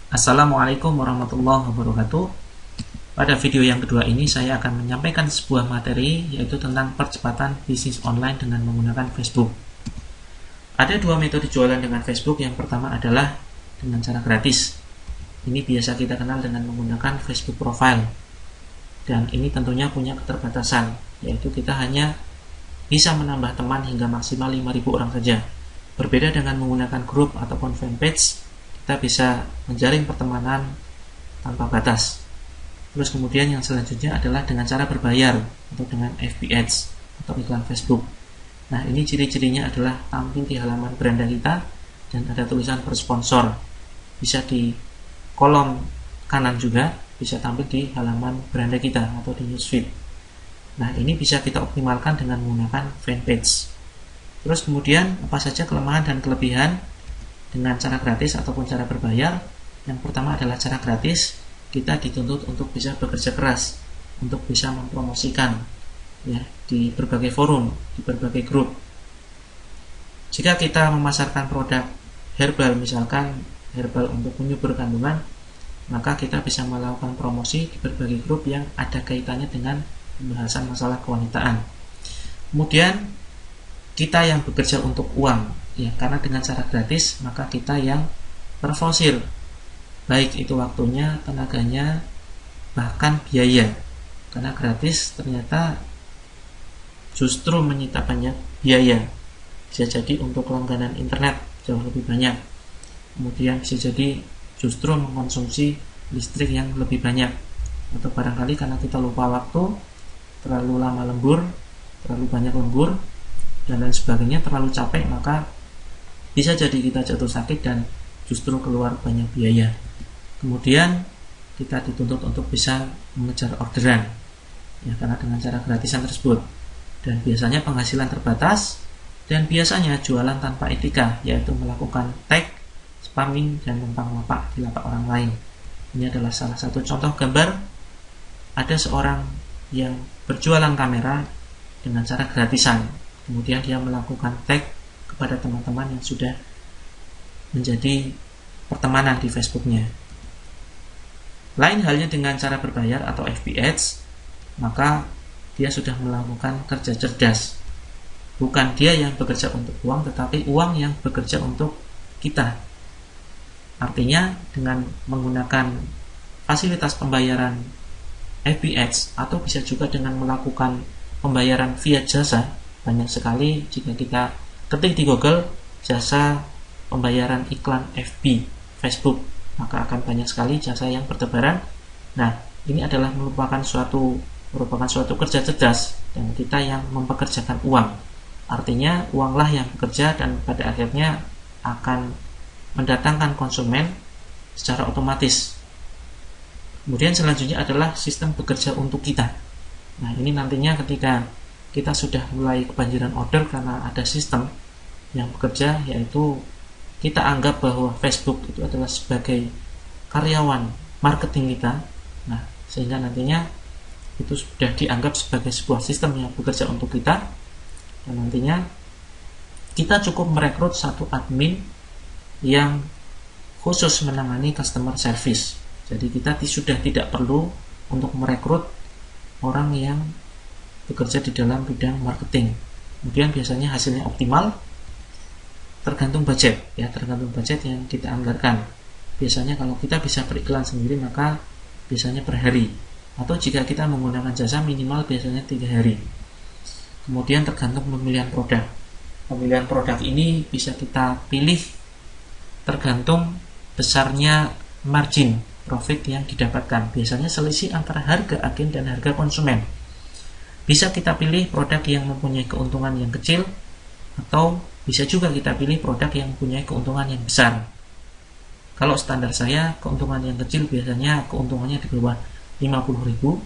Assalamualaikum warahmatullahi wabarakatuh. Pada video yang kedua ini saya akan menyampaikan sebuah materi yaitu tentang percepatan bisnis online dengan menggunakan Facebook. Ada dua metode jualan dengan Facebook. Yang pertama adalah dengan cara gratis. Ini biasa kita kenal dengan menggunakan Facebook Profile. Dan ini tentunya punya keterbatasan, yaitu kita hanya bisa menambah teman hingga maksimal 5.000 orang saja. Berbeda dengan menggunakan grup ataupun fanpage, kita bisa menjalin pertemanan tanpa batas. Terus kemudian yang selanjutnya adalah dengan cara berbayar atau dengan FB Ads atau iklan Facebook. Nah, ini ciri-cirinya adalah tampil di halaman beranda kita dan ada tulisan bersponsor. Bisa di kolom kanan juga, bisa tampil di halaman beranda kita atau di newsfeed. Nah, ini bisa kita optimalkan dengan menggunakan fanpage. Terus kemudian apa saja kelemahan dan kelebihan dengan cara gratis ataupun cara berbayar? Yang pertama adalah cara gratis, kita dituntut untuk bisa bekerja keras, untuk bisa mempromosikan ya di berbagai forum, di berbagai grup. Jika kita memasarkan produk herbal, misalkan herbal untuk menyubur kandungan, maka kita bisa melakukan promosi di berbagai grup yang ada kaitannya dengan pembahasan masalah kewanitaan. Kemudian kita yang bekerja untuk uang, ya, karena dengan cara gratis maka kita yang terfosil, baik itu waktunya, tenaganya, bahkan biaya. Karena gratis ternyata justru menyita banyak biaya. Bisa jadi untuk langganan internet jauh lebih banyak, kemudian bisa jadi justru mengkonsumsi listrik yang lebih banyak, atau barangkali karena kita lupa waktu, terlalu lama lembur, terlalu banyak lembur, dan lain sebagainya, terlalu capek, maka bisa jadi kita jatuh sakit dan justru keluar banyak biaya. Kemudian kita dituntut untuk bisa mengejar orderan, ya, karena dengan cara gratisan tersebut. Dan biasanya penghasilan terbatas, dan biasanya jualan tanpa etika, yaitu melakukan tag, spamming, dan numpang lapak di lapak orang lain. Ini adalah salah satu contoh gambar. Ada seorang yang berjualan kamera dengan cara gratisan, kemudian dia melakukan tag kepada teman-teman yang sudah menjadi pertemanan di Facebooknya. Lain halnya dengan cara berbayar atau FB Ads, maka dia sudah melakukan kerja cerdas. Bukan dia yang bekerja untuk uang, tetapi uang yang bekerja untuk kita. Artinya dengan menggunakan fasilitas pembayaran FB Ads atau bisa juga dengan melakukan pembayaran via jasa. Banyak sekali jika kita ketik di Google jasa pembayaran iklan FB Facebook, maka akan banyak sekali jasa yang bertebaran. Nah, ini adalah merupakan suatu kerja cerdas, dan kita yang mempekerjakan uang. Artinya uanglah yang bekerja dan pada akhirnya akan mendatangkan konsumen secara otomatis. Kemudian selanjutnya adalah sistem bekerja untuk kita. Nah, ini nantinya ketika kita sudah mulai kebanjiran order karena ada sistem yang bekerja, yaitu kita anggap bahwa Facebook itu adalah sebagai karyawan marketing kita. Nah, sehingga nantinya itu sudah dianggap sebagai sebuah sistem yang bekerja untuk kita, dan nantinya kita cukup merekrut satu admin yang khusus menangani customer service. Jadi kita sudah tidak perlu untuk merekrut orang yang bekerja di dalam bidang marketing. Kemudian biasanya hasilnya optimal, tergantung budget, ya, tergantung budget yang kita anggarkan. Biasanya kalau kita bisa beriklan sendiri maka biasanya per hari, atau jika kita menggunakan jasa minimal biasanya 3 hari. Kemudian tergantung pemilihan produk. Pemilihan produk ini bisa kita pilih tergantung besarnya margin profit yang didapatkan. Biasanya selisih antara harga agen dan harga konsumen. Bisa kita pilih produk yang mempunyai keuntungan yang kecil, atau bisa juga kita pilih produk yang mempunyai keuntungan yang besar. Kalau standar saya, keuntungan yang kecil biasanya keuntungannya di bawah 50.000,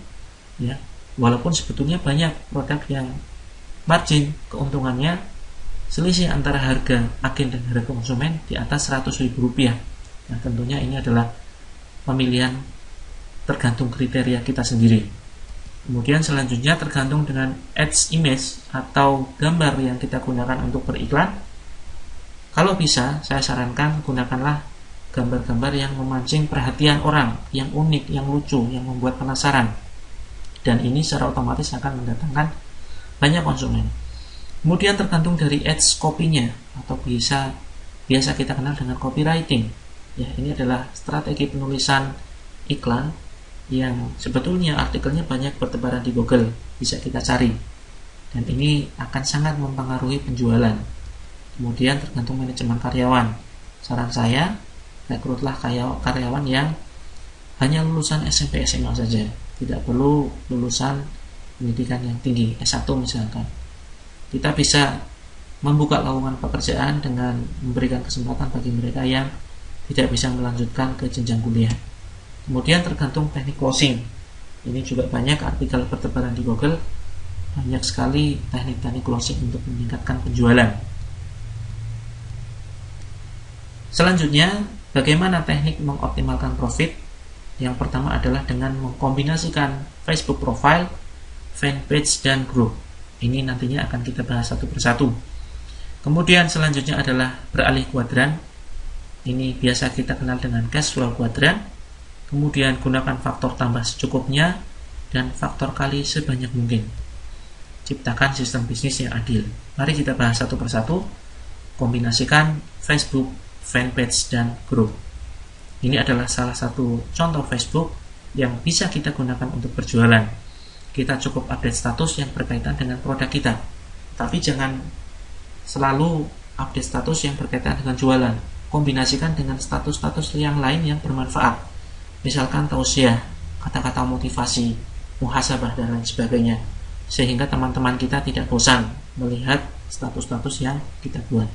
ya. Walaupun sebetulnya banyak produk yang margin keuntungannya selisih antara harga agen dan harga konsumen di atas Rp100.000. Nah, tentunya ini adalah pemilihan tergantung kriteria kita sendiri. Kemudian selanjutnya tergantung dengan ads image atau gambar yang kita gunakan untuk beriklan. Kalau bisa, saya sarankan gunakanlah gambar-gambar yang memancing perhatian orang, yang unik, yang lucu, yang membuat penasaran. Dan ini secara otomatis akan mendatangkan banyak konsumen. Kemudian tergantung dari ads copy-nya atau biasa kita kenal dengan copywriting. Ya, ini adalah strategi penulisan iklan yang sebetulnya artikelnya banyak bertebaran di Google, bisa kita cari. Dan ini akan sangat mempengaruhi penjualan. Kemudian tergantung manajemen karyawan. Saran saya, rekrutlah karyawan yang hanya lulusan SMP SMA saja, tidak perlu lulusan pendidikan yang tinggi, S1 misalkan. Kita bisa membuka lowongan pekerjaan dengan memberikan kesempatan bagi mereka yang tidak bisa melanjutkan ke jenjang kuliah. Kemudian tergantung teknik closing. Ini juga banyak artikel bertebaran di Google, banyak sekali teknik-teknik closing untuk meningkatkan penjualan. Selanjutnya, bagaimana teknik mengoptimalkan profit? Yang pertama adalah dengan mengkombinasikan Facebook profile, fanpage, dan group. Ini nantinya akan kita bahas satu persatu. Kemudian selanjutnya adalah beralih kuadran. Ini biasa kita kenal dengan cash flow kuadran. Kemudian gunakan faktor tambah secukupnya dan faktor kali sebanyak mungkin. Ciptakan sistem bisnis yang adil. Mari kita bahas satu persatu. Kombinasikan Facebook, fanpage, dan group. Ini adalah salah satu contoh Facebook yang bisa kita gunakan untuk berjualan. Kita cukup update status yang berkaitan dengan produk kita, tapi jangan selalu update status yang berkaitan dengan jualan. Kombinasikan dengan status-status yang lain yang bermanfaat, misalkan tausiah, kata-kata motivasi, muhasabah, dan lain sebagainya, sehingga teman-teman kita tidak bosan melihat status-status yang kita buat.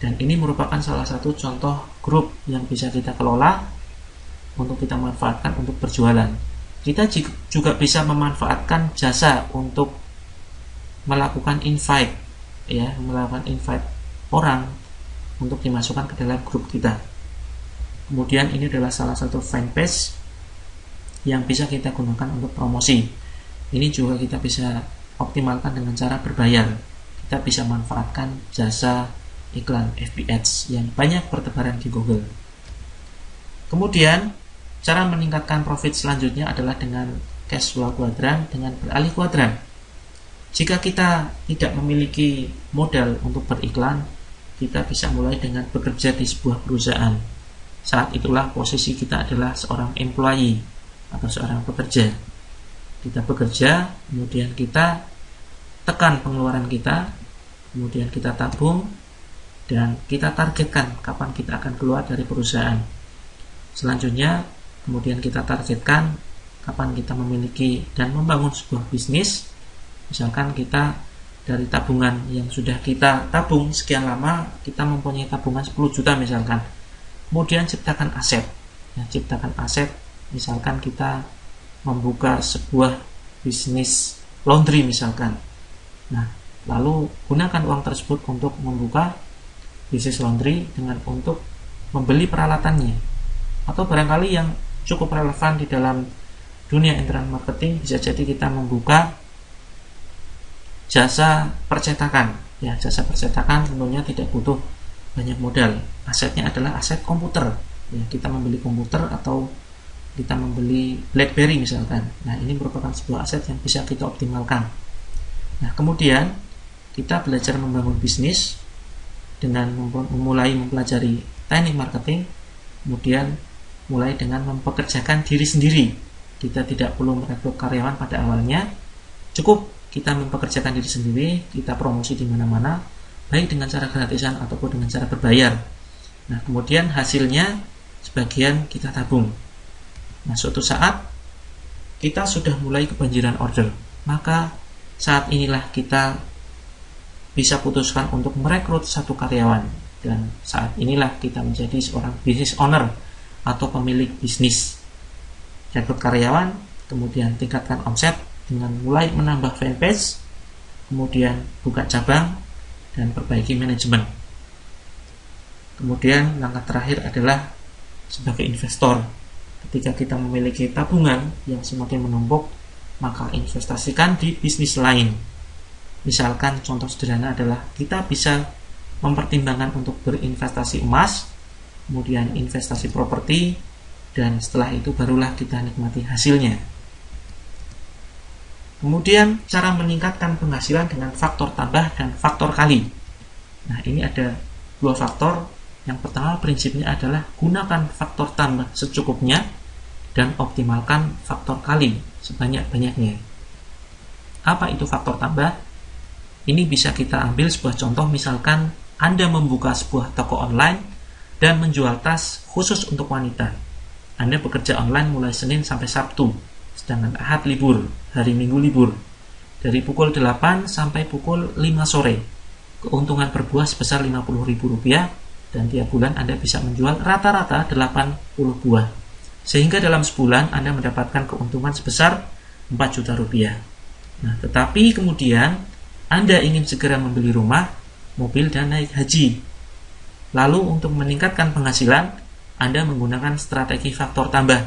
Dan ini merupakan salah satu contoh grup yang bisa kita kelola untuk kita manfaatkan untuk berjualan. Kita juga bisa memanfaatkan jasa untuk melakukan invite, ya, melakukan invite orang untuk dimasukkan ke dalam grup kita. Kemudian ini adalah salah satu fanpage yang bisa kita gunakan untuk promosi. Ini juga kita bisa optimalkan dengan cara berbayar. Kita bisa manfaatkan jasa iklan FB Ads yang banyak bertebaran di Google. Kemudian cara meningkatkan profit selanjutnya adalah dengan cash flow kuadran, dengan beralih kuadran. Jika kita tidak memiliki modal untuk beriklan, kita bisa mulai dengan bekerja di sebuah perusahaan. Saat itulah posisi kita adalah seorang employee atau seorang pekerja. Kita bekerja, kemudian kita tekan pengeluaran kita, kemudian kita tabung, dan kita targetkan kapan kita akan keluar dari perusahaan. Selanjutnya, kemudian kita targetkan kapan kita memiliki dan membangun sebuah bisnis. Misalkan kita dari tabungan yang sudah kita tabung sekian lama, kita mempunyai tabungan 10 juta misalkan. Kemudian ciptakan aset. Ya, ciptakan aset, misalkan kita membuka sebuah bisnis laundry misalkan. Nah, lalu gunakan uang tersebut untuk membuka bisnis laundry dengan untuk membeli peralatannya. Atau barangkali yang cukup relevan di dalam dunia internet marketing, bisa jadi kita membuka jasa percetakan. Ya, jasa percetakan tentunya tidak butuh banyak modal. Asetnya adalah aset komputer. Ya, kita membeli komputer atau kita membeli BlackBerry misalkan. Nah, ini merupakan sebuah aset yang bisa kita optimalkan. Nah, kemudian kita belajar membangun bisnis dengan memulai mempelajari teknik marketing, kemudian mulai dengan mempekerjakan diri sendiri. Kita tidak perlu merekrut karyawan pada awalnya, cukup kita mempekerjakan diri sendiri, kita promosi di mana-mana, baik dengan cara gratisan ataupun dengan cara berbayar. Nah, kemudian hasilnya sebagian kita tabung. Nah, suatu saat kita sudah mulai kebanjiran order, maka saat inilah kita bisa putuskan untuk merekrut satu karyawan, dan saat inilah kita menjadi seorang business owner atau pemilik bisnis. Rekrut karyawan, kemudian tingkatkan omset dengan mulai menambah fanpage, kemudian buka cabang, dan perbaiki manajemen. Kemudian langkah terakhir adalah sebagai investor. Ketika kita memiliki tabungan yang semakin menumpuk, maka investasikan di bisnis lain. Misalkan contoh sederhana adalah kita bisa mempertimbangkan untuk berinvestasi emas, kemudian investasi properti, dan setelah itu barulah kita nikmati hasilnya. Kemudian cara meningkatkan penghasilan dengan faktor tambah dan faktor kali. Nah, ini ada dua faktor. Yang pertama prinsipnya adalah gunakan faktor tambah secukupnya dan optimalkan faktor kali sebanyak-banyaknya. Apa itu faktor tambah? Ini bisa kita ambil sebuah contoh, misalkan Anda membuka sebuah toko online dan menjual tas khusus untuk wanita. Anda bekerja online mulai Senin sampai Sabtu, sedangkan Ahad libur, hari Minggu libur, dari pukul 8 sampai pukul 5 sore. Keuntungan per buah sebesar Rp50.000 dan tiap bulan Anda bisa menjual rata-rata 80 buah. Sehingga dalam sebulan Anda mendapatkan keuntungan sebesar Rp4 juta. Nah, tetapi kemudian Anda ingin segera membeli rumah, mobil, dan naik haji. Lalu untuk meningkatkan penghasilan, Anda menggunakan strategi faktor tambah,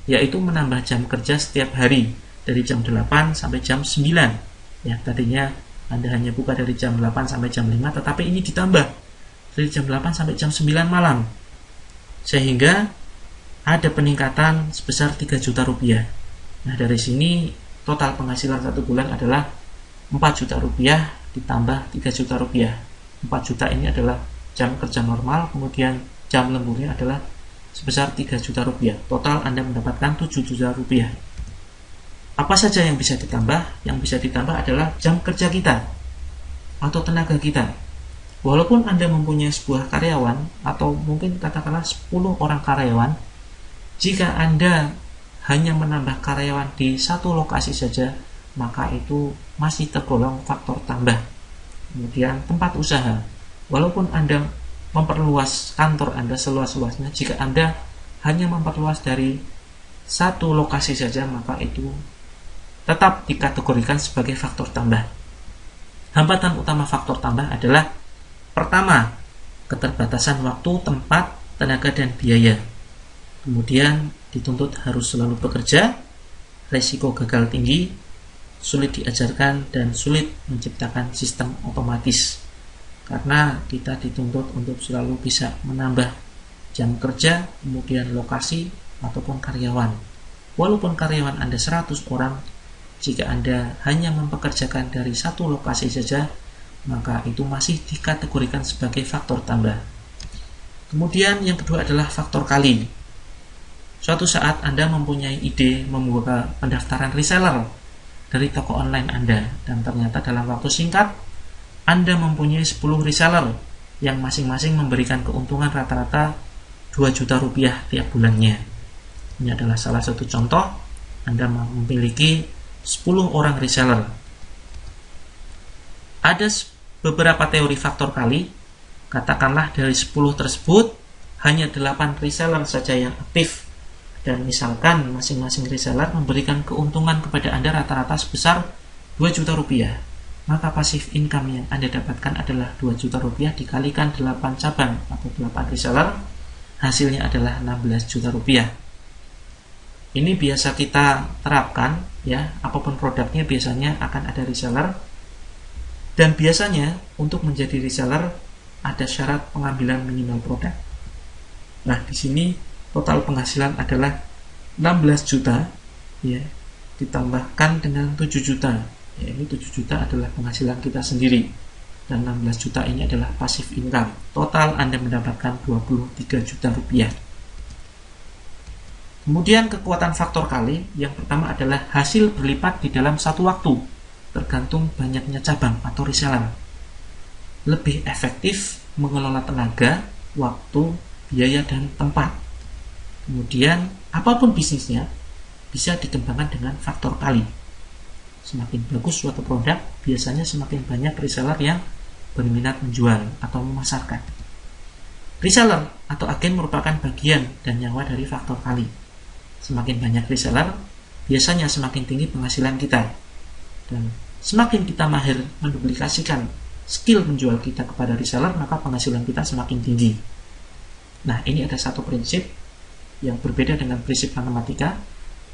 yaitu menambah jam kerja setiap hari dari jam 8 sampai jam 9. Ya, tadinya Anda hanya buka dari jam 8 sampai jam 5, tetapi ini ditambah dari jam 8 sampai jam 9 malam. Sehingga ada peningkatan sebesar Rp3 juta. Nah, dari sini total penghasilan satu bulan adalah Rp4 juta ditambah Rp3 juta. 4 juta ini adalah jam kerja normal, kemudian jam lemburnya adalah sebesar Rp3 juta. Total Anda mendapatkan Rp7 juta. Apa saja yang bisa ditambah? Yang bisa ditambah adalah jam kerja kita atau tenaga kita. Walaupun Anda mempunyai sebuah karyawan atau mungkin katakanlah 10 orang karyawan, jika Anda hanya menambah karyawan di satu lokasi saja, maka itu masih tergolong faktor tambah. Kemudian tempat usaha, walaupun Anda memperluas kantor Anda seluas-luasnya, jika Anda hanya memperluas dari satu lokasi saja, maka itu tetap dikategorikan sebagai faktor tambah. Hambatan utama faktor tambah adalah pertama, keterbatasan waktu, tempat, tenaga, dan biaya. Kemudian dituntut harus selalu bekerja, resiko gagal tinggi, sulit diajarkan, dan sulit menciptakan sistem otomatis. Karena kita dituntut untuk selalu bisa menambah jam kerja, kemudian lokasi, ataupun karyawan. Walaupun karyawan Anda 100 orang, jika Anda hanya mempekerjakan dari satu lokasi saja, maka itu masih dikategorikan sebagai faktor tambah. Kemudian yang kedua adalah faktor kali. Suatu saat Anda mempunyai ide membuka pendaftaran reseller dari toko online Anda, dan ternyata dalam waktu singkat Anda mempunyai 10 reseller yang masing-masing memberikan keuntungan rata-rata Rp2 juta tiap bulannya. Ini adalah salah satu contoh. Anda memiliki 10 orang reseller. Ada beberapa teori faktor kali. Katakanlah dari 10 tersebut hanya 8 reseller saja yang aktif, dan misalkan masing-masing reseller memberikan keuntungan kepada Anda rata-rata sebesar Rp2 juta, maka passive income yang Anda dapatkan adalah Rp2 juta dikalikan 8 cabang atau 8 reseller, hasilnya adalah Rp16 juta. Ini biasa kita terapkan, ya, apapun produknya biasanya akan ada reseller, dan biasanya untuk menjadi reseller ada syarat pengambilan minimal produk. Nah, di sini total penghasilan adalah 16 juta, ya, ditambahkan dengan 7 juta. Ya, ini 7 juta adalah penghasilan kita sendiri, dan 16 juta ini adalah passive income. Total Anda mendapatkan Rp23 juta. Kemudian kekuatan faktor kali, yang pertama adalah hasil berlipat di dalam satu waktu, tergantung banyaknya cabang atau reseller. Lebih efektif mengelola tenaga, waktu, biaya, dan tempat. Kemudian, apapun bisnisnya bisa dikembangkan dengan faktor kali. Semakin bagus suatu produk, biasanya semakin banyak reseller yang berminat menjual atau memasarkan. Reseller atau agen merupakan bagian dan nyawa dari faktor kali. Semakin banyak reseller, biasanya semakin tinggi penghasilan kita. Dan semakin kita mahir menduplikasikan skill menjual kita kepada reseller, maka penghasilan kita semakin tinggi. Nah, ini ada satu prinsip yang berbeda dengan prinsip matematika.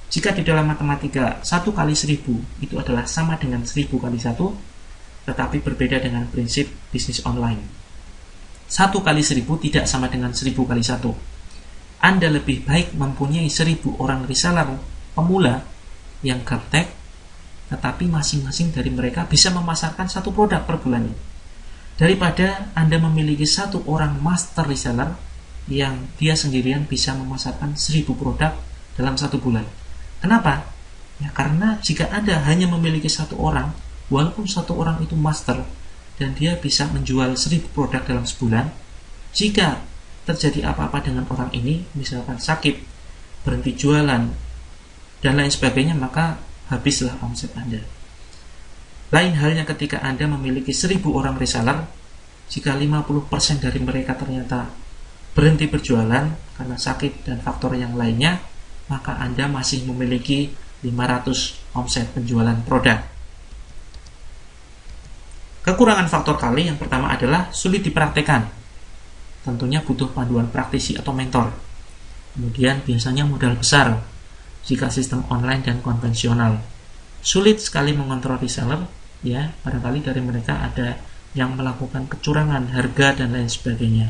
Jika di dalam matematika 1 kali 1000 itu adalah sama dengan 1000 kali 1, tetapi berbeda dengan prinsip bisnis online. 1 kali 1000 tidak sama dengan 1000 kali 1. Anda lebih baik mempunyai 1000 orang reseller pemula yang gaptek, tetapi masing-masing dari mereka bisa memasarkan 1 produk per bulannya, daripada Anda memiliki 1 orang master reseller yang dia sendirian bisa memasarkan 1000 produk dalam 1 bulan. Kenapa? Ya karena jika Anda hanya memiliki 1 orang, walaupun 1 orang itu master dan dia bisa menjual 1000 produk dalam sebulan, jika terjadi apa-apa dengan orang ini, misalkan sakit, berhenti jualan, dan lain sebagainya, maka habislah omset Anda. Lain halnya ketika Anda memiliki 1000 orang reseller, jika 50% dari mereka ternyata berhenti berjualan karena sakit dan faktor yang lainnya, maka Anda masih memiliki 500 omset penjualan produk. Kekurangan faktor kali yang pertama adalah sulit dipraktekkan. Tentunya butuh panduan praktisi atau mentor. Kemudian biasanya modal besar jika sistem online dan konvensional. Sulit sekali mengontrol reseller, ya, barangkali dari mereka ada yang melakukan kecurangan harga dan lain sebagainya.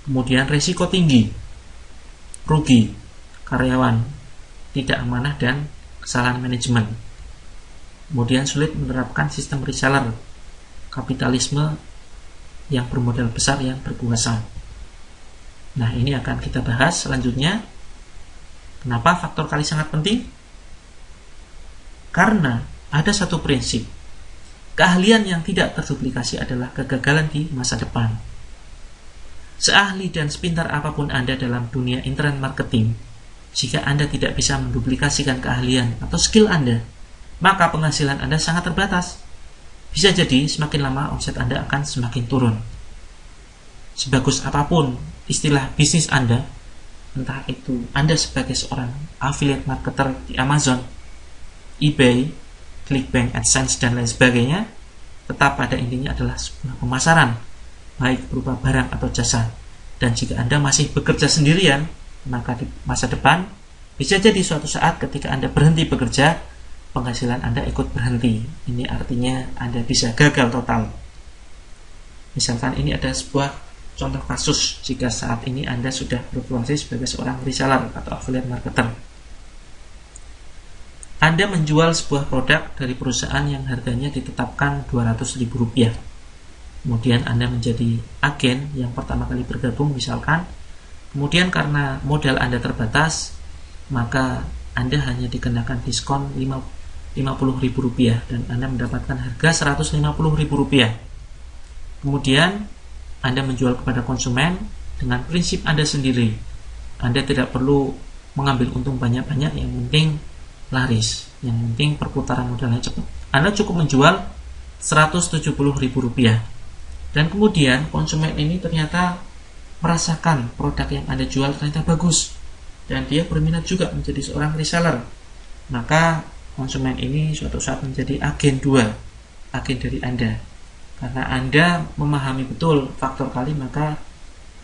Kemudian resiko tinggi, rugi, karyawan, tidak amanah dan kesalahan manajemen. Kemudian sulit menerapkan sistem reseller, kapitalisme yang bermodal besar yang berkuasa. Nah, ini akan kita bahas selanjutnya. Kenapa faktor kali sangat penting? Karena ada satu prinsip. Keahlian yang tidak terduplikasi adalah kegagalan di masa depan. Seahli dan sepintar apapun Anda dalam dunia internet marketing, jika Anda tidak bisa menduplikasikan keahlian atau skill Anda, maka penghasilan Anda sangat terbatas. Bisa jadi semakin lama omset Anda akan semakin turun. Sebagus apapun istilah bisnis Anda, entah itu Anda sebagai seorang affiliate marketer di Amazon, eBay, Clickbank, AdSense, dan lain sebagainya, tetap pada intinya adalah sebuah pemasaran, baik berupa barang atau jasa. Dan jika Anda masih bekerja sendirian, maka di masa depan bisa jadi suatu saat ketika Anda berhenti bekerja, penghasilan Anda ikut berhenti. Ini artinya Anda bisa gagal total. Misalkan ini ada sebuah contoh kasus jika saat ini Anda sudah berprofesi sebagai seorang reseller atau affiliate marketer. Anda menjual sebuah produk dari perusahaan yang harganya ditetapkan Rp200.000. Kemudian Anda menjadi agen yang pertama kali bergabung misalkan. Kemudian karena modal Anda terbatas, maka Anda hanya dikenakan diskon Rp50.000 dan Anda mendapatkan harga Rp150.000. Kemudian Anda menjual kepada konsumen dengan prinsip Anda sendiri. Anda tidak perlu mengambil untung banyak-banyak, yang penting laris, yang penting perputaran modalnya cepat. Anda cukup menjual Rp170.000 dan kemudian konsumen ini ternyata merasakan produk yang Anda jual ternyata bagus dan dia berminat juga menjadi seorang reseller. Maka konsumen ini suatu saat menjadi agen 2, agen dari Anda. Karena Anda memahami betul faktor kali, maka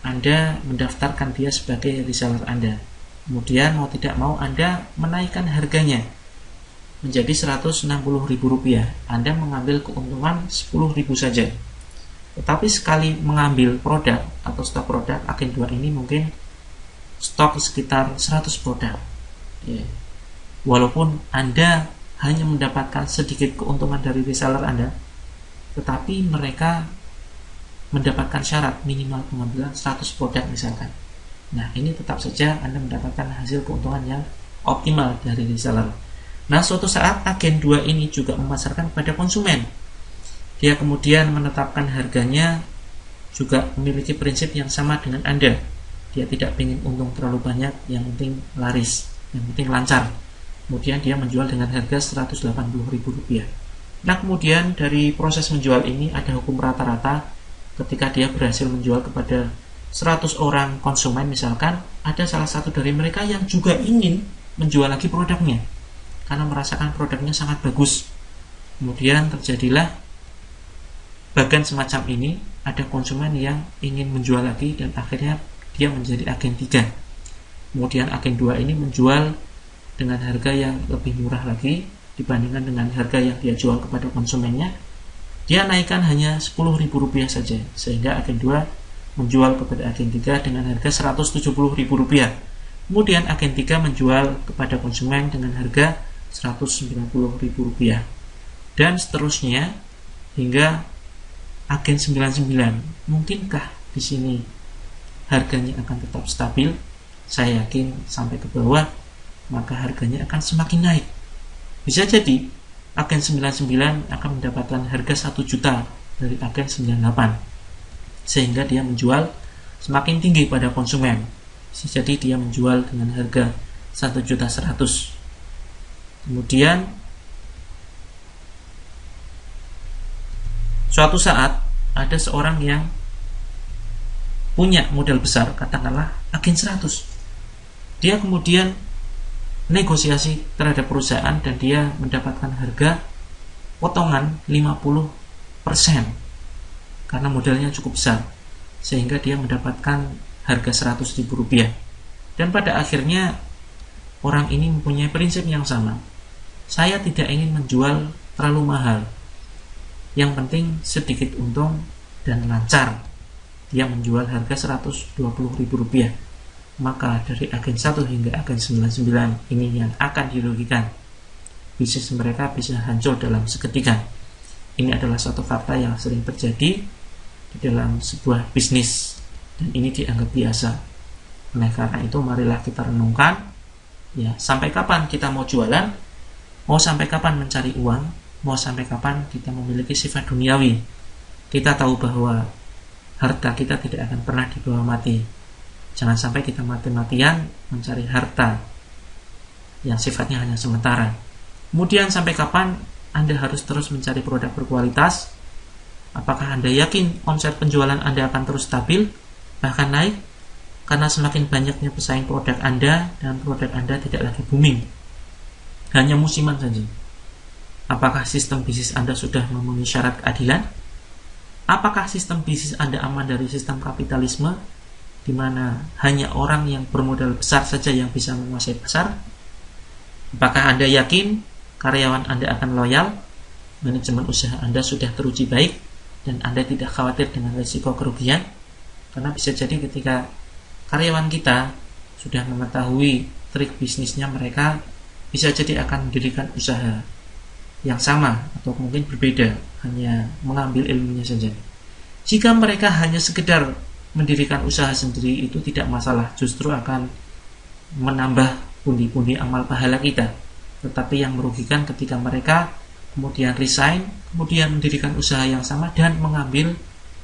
Anda mendaftarkan dia sebagai reseller Anda. Kemudian mau tidak mau Anda menaikkan harganya menjadi Rp160.000. Anda mengambil keuntungan Rp10.000 saja. Tetapi sekali mengambil produk atau stok produk, agen 2 ini mungkin stok sekitar 100 produk. Walaupun Anda hanya mendapatkan sedikit keuntungan dari reseller Anda, tetapi mereka mendapatkan syarat minimal pengambilan 100 produk misalkan. Nah, ini tetap saja Anda mendapatkan hasil keuntungan yang optimal dari reseller. Nah, suatu saat agen 2 ini juga memasarkan kepada konsumen. Dia kemudian menetapkan harganya juga memiliki prinsip yang sama dengan Anda. Dia tidak ingin untung terlalu banyak, yang penting laris, yang penting lancar. Kemudian dia menjual dengan harga Rp180.000. Nah, kemudian dari proses menjual ini ada hukum rata-rata. Ketika dia berhasil menjual kepada 100 orang konsumen misalkan, ada salah satu dari mereka yang juga ingin menjual lagi produknya karena merasakan produknya sangat bagus. Kemudian terjadilah bagan semacam ini, ada konsumen yang ingin menjual lagi dan akhirnya dia menjadi agen 3. Kemudian agen 2 ini menjual dengan harga yang lebih murah lagi dibandingkan dengan harga yang dia jual kepada konsumennya. Dia naikkan hanya Rp10.000 saja, sehingga agen 2 menjual kepada agen 3 dengan harga Rp170.000. Kemudian agen 3 menjual kepada konsumen dengan harga Rp190.000. Dan seterusnya hingga agen 99. Mungkinkah di sini harganya akan tetap stabil? Saya yakin sampai ke bawah, maka harganya akan semakin naik. Bisa jadi agen 99 akan mendapatkan harga 1 juta dari agen 98, sehingga dia menjual semakin tinggi pada konsumen. Bisa jadi dia menjual dengan harga 1.100.000. Kemudian suatu saat ada seorang yang punya modal besar, katakanlah agen 100. Dia kemudian negosiasi terhadap perusahaan dan dia mendapatkan harga potongan 50% karena modalnya cukup besar, sehingga dia mendapatkan harga Rp100.000. Dan pada akhirnya orang ini mempunyai prinsip yang sama. Saya tidak ingin menjual terlalu mahal, yang penting sedikit untung dan lancar. Dia menjual harga Rp120.000. Maka dari agen 1 hingga agen 99 ini yang akan dirugikan. Bisnis mereka bisa hancur dalam seketika. Ini adalah suatu fakta yang sering terjadi di dalam sebuah bisnis, dan ini dianggap biasa. Oleh karena itu marilah kita renungkan, ya, sampai kapan kita mau jualan, mau sampai kapan mencari uang, mau sampai kapan kita memiliki sifat duniawi. Kita tahu bahwa harta kita tidak akan pernah dibawa mati. Jangan sampai kita mati-matian mencari harta yang sifatnya hanya sementara. Kemudian sampai kapan Anda harus terus mencari produk berkualitas? Apakah Anda yakin omset penjualan Anda akan terus stabil, bahkan naik? Karena semakin banyaknya pesaing produk Anda dan produk Anda tidak lagi booming, hanya musiman saja. Apakah sistem bisnis Anda sudah memenuhi syarat keadilan? Apakah sistem bisnis Anda aman dari sistem kapitalisme, di mana hanya orang yang bermodal besar saja yang bisa menguasai pasar? Apakah Anda yakin karyawan Anda akan loyal? Manajemen usaha Anda sudah teruji baik dan Anda tidak khawatir dengan risiko kerugian? Karena bisa jadi ketika karyawan kita sudah mengetahui trik bisnisnya, mereka bisa jadi akan mendirikan usaha yang sama atau mungkin berbeda, hanya mengambil ilmunya saja. Jika mereka hanya sekedar mendirikan usaha sendiri, itu tidak masalah, justru akan menambah pundi-pundi amal pahala kita. Tetapi yang merugikan ketika mereka kemudian resign, kemudian mendirikan usaha yang sama dan mengambil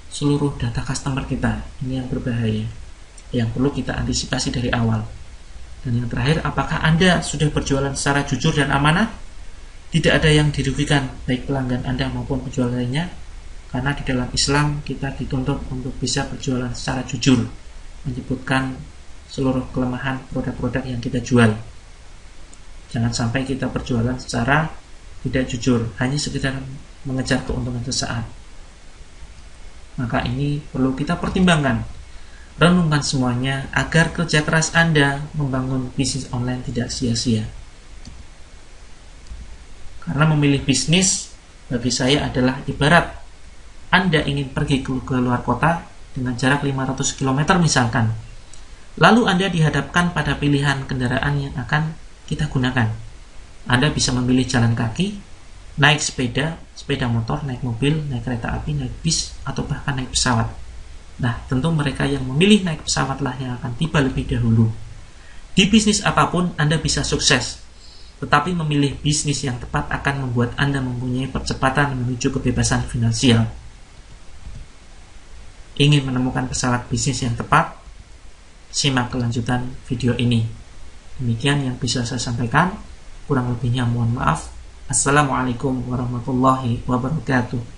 seluruh data customer kita. Ini yang berbahaya, yang perlu kita antisipasi dari awal. Dan yang terakhir, apakah Anda sudah berjualan secara jujur dan amanah? Tidak ada yang dirugikan, baik pelanggan Anda maupun penjual lainnya. Karena di dalam Islam kita dituntut untuk bisa berjualan secara jujur, menyebutkan seluruh kelemahan produk-produk yang kita jual. Jangan sampai kita berjualan secara tidak jujur, hanya sekedar mengejar keuntungan sesaat. Maka ini perlu kita pertimbangkan. Renungkan semuanya agar kerja keras Anda membangun bisnis online tidak sia-sia. Karena memilih bisnis bagi saya adalah ibarat Anda ingin pergi ke luar kota dengan jarak 500 km misalkan. Lalu Anda dihadapkan pada pilihan kendaraan yang akan kita gunakan. Anda bisa memilih jalan kaki, naik sepeda, sepeda motor, naik mobil, naik kereta api, naik bis, atau bahkan naik pesawat. Nah, tentu mereka yang memilih naik pesawatlah yang akan tiba lebih dahulu. Di bisnis apapun Anda bisa sukses, tetapi memilih bisnis yang tepat akan membuat Anda mempunyai percepatan menuju kebebasan finansial. Ingin menemukan pesawat bisnis yang tepat? Simak kelanjutan video ini. Demikian yang bisa saya sampaikan. Kurang lebihnya mohon maaf. Assalamualaikum warahmatullahi wabarakatuh.